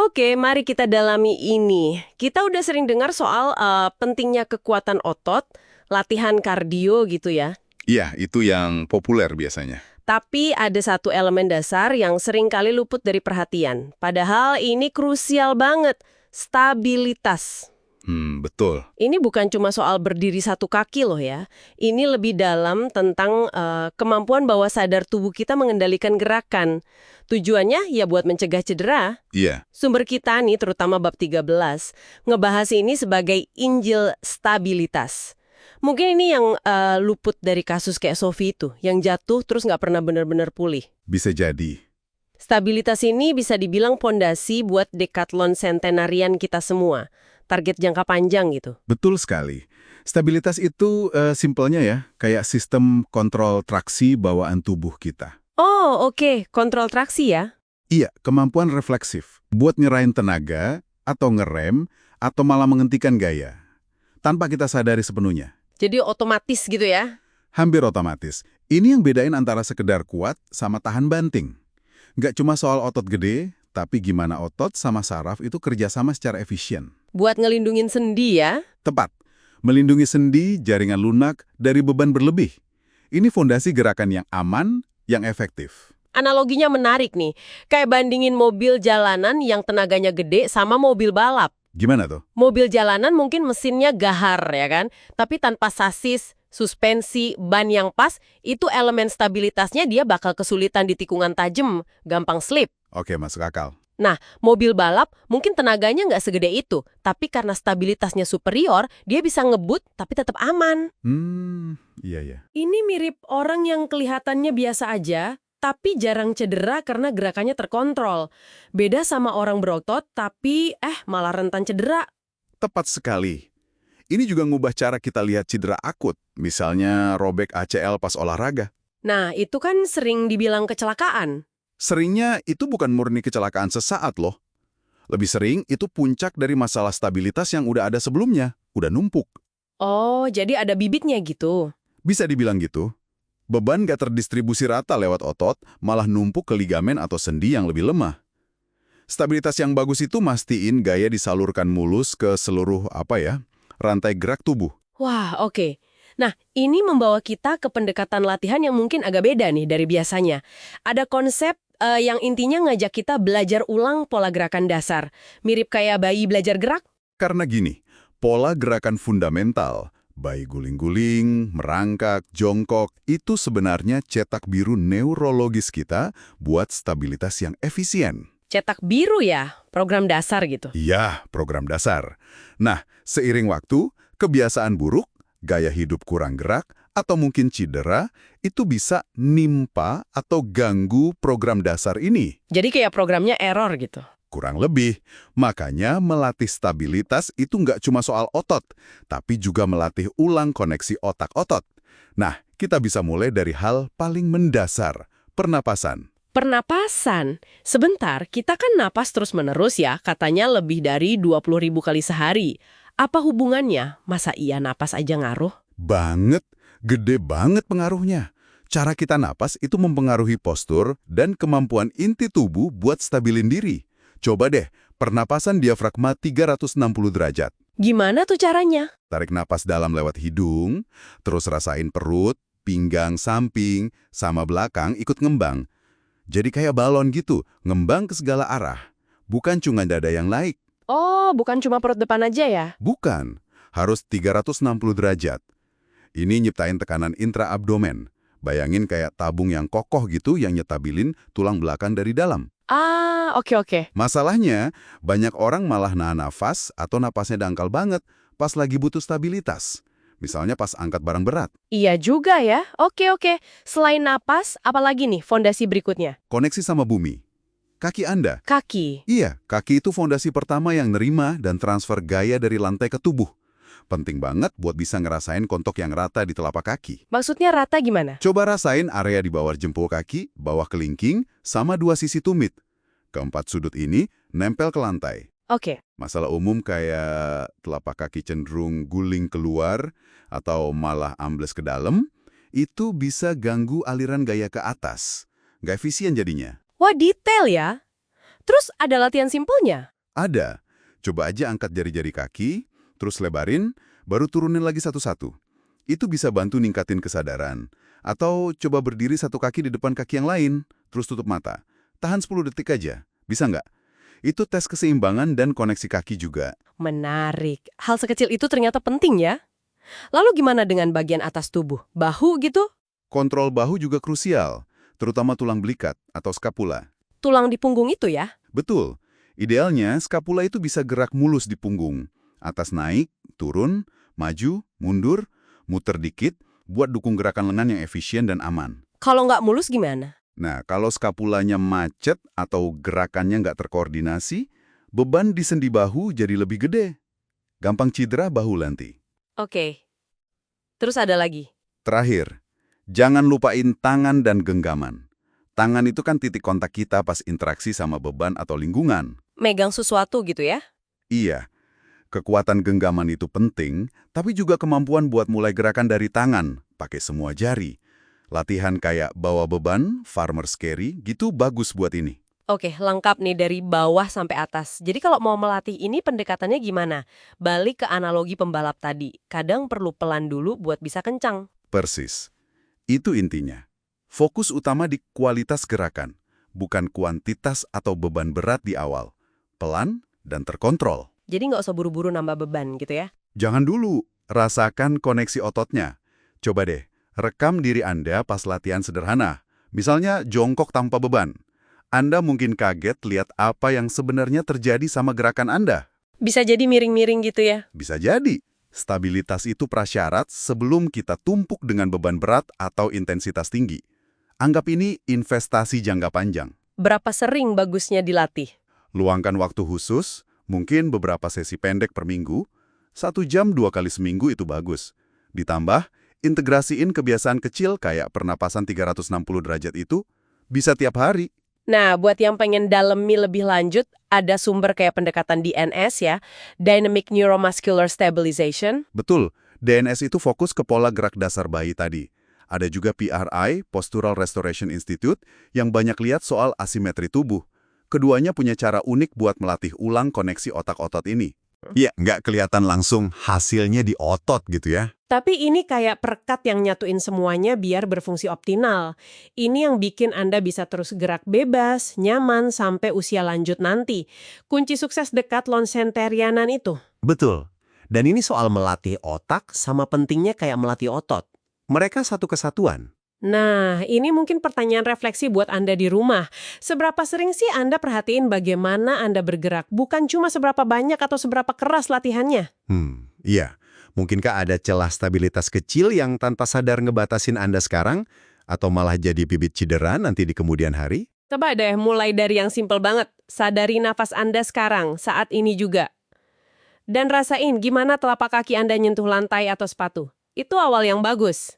Oke, mari kita dalami ini. Kita udah sering dengar soal pentingnya kekuatan otot, latihan kardio gitu ya. Iya, itu yang populer biasanya. Tapi ada satu elemen dasar yang sering kali luput dari perhatian. Padahal ini krusial banget, stabilitas. Betul. Ini bukan cuma soal berdiri satu kaki loh ya. Ini lebih dalam tentang kemampuan bawah sadar tubuh kita mengendalikan gerakan. Tujuannya ya buat mencegah cedera. Iya. Sumber kita nih, terutama bab 13, ngebahas ini sebagai Injil stabilitas. Mungkin ini yang luput dari kasus kayak Sophie itu, yang jatuh terus nggak pernah benar-benar pulih. Bisa jadi. Stabilitas ini bisa dibilang pondasi buat decathlon centenarian kita semua. Target jangka panjang gitu. Betul sekali. Stabilitas itu simpelnya ya, kayak sistem kontrol traksi bawaan tubuh kita. Oh, oke. Kontrol traksi ya. Iya, kemampuan refleksif. Buat nyerahin tenaga, atau ngerem, atau malah menghentikan gaya. Tanpa kita sadari sepenuhnya. Jadi otomatis gitu ya. Hampir otomatis. Ini yang bedain antara sekedar kuat sama tahan banting. Nggak cuma soal otot gede, tapi gimana otot sama saraf itu kerjasama secara efisien. Buat ngelindungin sendi ya. Tepat. Melindungi sendi, jaringan lunak, dari beban berlebih. Ini fondasi gerakan yang aman, yang efektif. Analoginya menarik nih. Kayak bandingin mobil jalanan yang tenaganya gede sama mobil balap. Gimana tuh? Mobil jalanan mungkin mesinnya gahar ya kan, tapi tanpa sasis, suspensi, ban yang pas, itu elemen stabilitasnya dia bakal kesulitan di tikungan tajam, gampang slip. Oke, masuk akal. Nah, mobil balap mungkin tenaganya nggak segede itu, tapi karena stabilitasnya superior, dia bisa ngebut tapi tetap aman. Iya. Ini mirip orang yang kelihatannya biasa aja, tapi jarang cedera karena gerakannya terkontrol. Beda sama orang berotot, tapi malah rentan cedera. Tepat sekali. Ini juga ngubah cara kita lihat cedera akut, misalnya robek ACL pas olahraga. Nah, itu kan sering dibilang kecelakaan. Seringnya itu bukan murni kecelakaan sesaat loh. Lebih sering itu puncak dari masalah stabilitas yang udah ada sebelumnya, udah numpuk. Oh, jadi ada bibitnya gitu. Bisa dibilang gitu. Beban gak terdistribusi rata lewat otot, malah numpuk ke ligamen atau sendi yang lebih lemah. Stabilitas yang bagus itu mastiin gaya disalurkan mulus ke seluruh rantai gerak tubuh. Wah, oke. Nah, ini membawa kita ke pendekatan latihan yang mungkin agak beda nih dari biasanya. Ada konsep yang intinya ngajak kita belajar ulang pola gerakan dasar. Mirip kayak bayi belajar gerak. Karena gini, pola gerakan fundamental, bayi guling-guling, merangkak, jongkok, itu sebenarnya cetak biru neurologis kita buat stabilitas yang efisien. Cetak biru ya, program dasar gitu. Iya, program dasar. Nah, seiring waktu, kebiasaan buruk, gaya hidup kurang gerak, atau mungkin cedera, itu bisa nimpa atau ganggu program dasar ini. Jadi kayak programnya error gitu. Kurang lebih. Makanya melatih stabilitas itu nggak cuma soal otot, tapi juga melatih ulang koneksi otak-otot. Nah, kita bisa mulai dari hal paling mendasar, pernapasan. Pernapasan. Sebentar, kita kan napas terus-menerus ya, katanya lebih dari 20.000 kali sehari. Apa hubungannya? Masa iya napas aja ngaruh? Banget, gede banget pengaruhnya. Cara kita napas itu mempengaruhi postur dan kemampuan inti tubuh buat stabilin diri. Coba deh, pernapasan diafragma 360 derajat. Gimana tuh caranya? Tarik napas dalam lewat hidung, terus rasain perut, pinggang, samping, sama belakang ikut ngembang. Jadi kayak balon gitu, ngembang ke segala arah. Bukan cuma dada yang naik. Oh, bukan cuma perut depan aja ya? Bukan, harus 360 derajat. Ini nyiptain tekanan intraabdomen. Bayangin kayak tabung yang kokoh gitu yang nyetabilin tulang belakang dari dalam. Ah, oke. Masalahnya, banyak orang malah nahan nafas atau napasnya dangkal banget pas lagi butuh stabilitas. Misalnya pas angkat barang berat. Iya juga ya. Oke. Selain napas, apalagi nih fondasi berikutnya? Koneksi sama bumi. Kaki Anda. Kaki. Iya, kaki itu fondasi pertama yang nerima dan transfer gaya dari lantai ke tubuh. Penting banget buat bisa ngerasain kontok yang rata di telapak kaki. Maksudnya rata gimana? Coba rasain area di bawah jempol kaki, bawah kelingking, sama dua sisi tumit. Keempat sudut ini nempel ke lantai. Oke. Masalah umum kayak telapak kaki cenderung guling keluar atau malah ambles ke dalam, itu bisa ganggu aliran gaya ke atas. Nggak efisien jadinya. Wah, detail ya. Terus ada latihan simpelnya? Ada. Coba aja angkat jari-jari kaki, terus lebarin, baru turunin lagi satu-satu. Itu bisa bantu ningkatin kesadaran. Atau coba berdiri satu kaki di depan kaki yang lain, terus tutup mata. Tahan 10 detik aja. Bisa nggak? Itu tes keseimbangan dan koneksi kaki juga. Menarik. Hal sekecil itu ternyata penting ya. Lalu gimana dengan bagian atas tubuh? Bahu gitu? Kontrol bahu juga krusial, terutama tulang belikat atau skapula. Tulang di punggung itu ya? Betul. Idealnya, skapula itu bisa gerak mulus di punggung. Atas naik, turun, maju, mundur, muter dikit, buat dukung gerakan lengan yang efisien dan aman. Kalau nggak mulus gimana? Nah, kalau skapulanya macet atau gerakannya nggak terkoordinasi, beban di sendi bahu jadi lebih gede. Gampang cedera bahu nanti. Oke. Terus ada lagi? Terakhir, jangan lupain tangan dan genggaman. Tangan itu kan titik kontak kita pas interaksi sama beban atau lingkungan. Megang sesuatu gitu ya? Iya, kekuatan genggaman itu penting, tapi juga kemampuan buat mulai gerakan dari tangan, pakai semua jari. Latihan kayak bawa beban, farmer's carry, gitu bagus buat ini. Oke, lengkap nih dari bawah sampai atas. Jadi kalau mau melatih ini pendekatannya gimana? Balik ke analogi pembalap tadi. Kadang perlu pelan dulu buat bisa kencang. Persis. Itu intinya. Fokus utama di kualitas gerakan, bukan kuantitas atau beban berat di awal. Pelan dan terkontrol. Jadi nggak usah buru-buru nambah beban gitu ya? Jangan dulu, rasakan koneksi ototnya. Coba deh, rekam diri Anda pas latihan sederhana. Misalnya jongkok tanpa beban. Anda mungkin kaget lihat apa yang sebenarnya terjadi sama gerakan Anda. Bisa jadi miring-miring gitu ya? Bisa jadi. Stabilitas itu prasyarat sebelum kita tumpuk dengan beban berat atau intensitas tinggi. Anggap ini investasi jangka panjang. Berapa sering bagusnya dilatih? Luangkan waktu khusus, mungkin beberapa sesi pendek per minggu, 1 jam 2 kali seminggu itu bagus. Ditambah, integrasiin kebiasaan kecil kayak pernapasan 360 derajat itu, bisa tiap hari. Nah, buat yang pengen dalemi lebih lanjut, ada sumber kayak pendekatan DNS ya, Dynamic Neuromuscular Stabilization. Betul, DNS itu fokus ke pola gerak dasar bayi tadi. Ada juga PRI, Postural Restoration Institute, yang banyak lihat soal asimetri tubuh. Keduanya punya cara unik buat melatih ulang koneksi otak-otot ini. Iya, nggak kelihatan langsung hasilnya di otot gitu ya. Tapi ini kayak perekat yang nyatuin semuanya biar berfungsi optimal. Ini yang bikin Anda bisa terus gerak bebas, nyaman, sampai usia lanjut nanti. Kunci sukses Decathlon Centurianan itu. Betul. Dan ini soal melatih otak sama pentingnya kayak melatih otot. Mereka satu kesatuan. Nah, ini mungkin pertanyaan refleksi buat Anda di rumah. Seberapa sering sih Anda perhatiin bagaimana Anda bergerak? Bukan cuma seberapa banyak atau seberapa keras latihannya. Iya. Mungkinkah ada celah stabilitas kecil yang tanpa sadar ngebatasin Anda sekarang? Atau malah jadi bibit cedera nanti di kemudian hari? Coba deh mulai dari yang simpel banget. Sadari nafas Anda sekarang, saat ini juga. Dan rasain gimana telapak kaki Anda nyentuh lantai atau sepatu. Itu awal yang bagus.